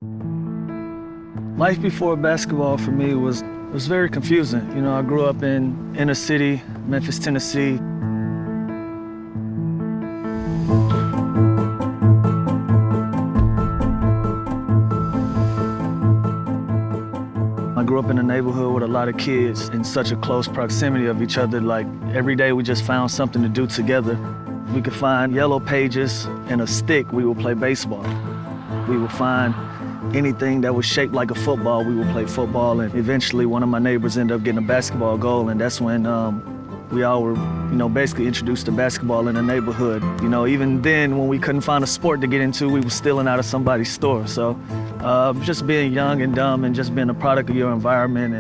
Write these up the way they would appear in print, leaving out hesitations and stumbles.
Life before basketball for me was very confusing. You know, I grew up in inner city, Memphis, Tennessee. I grew up in a neighborhood with a lot of kids in such a close proximity of each other. Like every day we just found something to do together. We could find yellow pages and a stick, we would play baseball. We would find anything that was shaped like a football, we would play football. And eventually one of my neighbors ended up getting a basketball goal, and that's when we all were, basically introduced to basketball in the neighborhood. You know, even then when we couldn't find a sport to get into, we were stealing out of somebody's store. So just being young and dumb and just being a product of your environment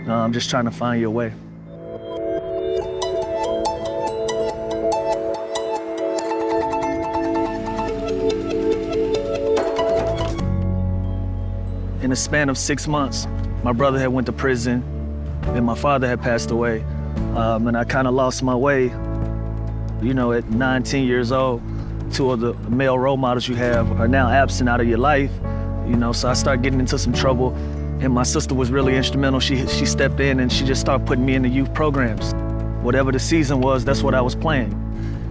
and just trying to find your way. In the span of 6 months, my brother had went to prison and my father had passed away. And I kind of lost my way. You know, at 19 years old, two of the male role models you have are now absent out of your life. You know, so I started getting into some trouble, and my sister was really instrumental. She stepped in and she just started putting me in the youth programs. Whatever the season was, that's what I was playing.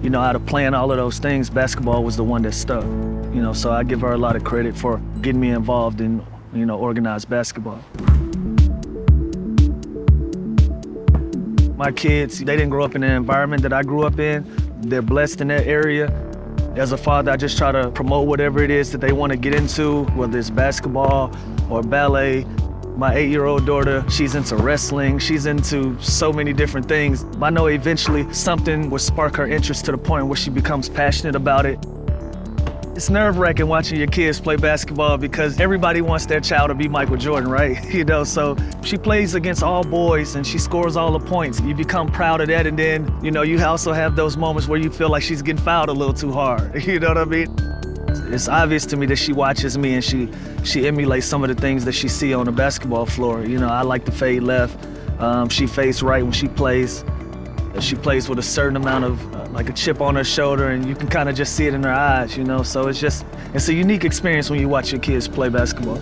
You know, out of playing all of those things, basketball was the one that stuck. You know, so I give her a lot of credit for getting me involved in, organized basketball. My kids, they didn't grow up in the environment that I grew up in. They're blessed in that area. As a father, I just try to promote whatever it is that they want to get into, whether it's basketball or ballet. My 8-year-old daughter, she's into wrestling. She's into so many different things. I know eventually something will spark her interest to the point where she becomes passionate about it. It's nerve-wracking watching your kids play basketball because everybody wants their child to be Michael Jordan, right? So she plays against all boys and she scores all the points. You become proud of that, and then, you also have those moments where you feel like she's getting fouled a little too hard. You know what I mean? It's obvious to me that she watches me and she emulates some of the things that she sees on the basketball floor. I like to fade left. She fades right when she plays. She plays with a certain amount of like a chip on her shoulder, and you can kind of just see it in her eyes, So it's a unique experience when you watch your kids play basketball.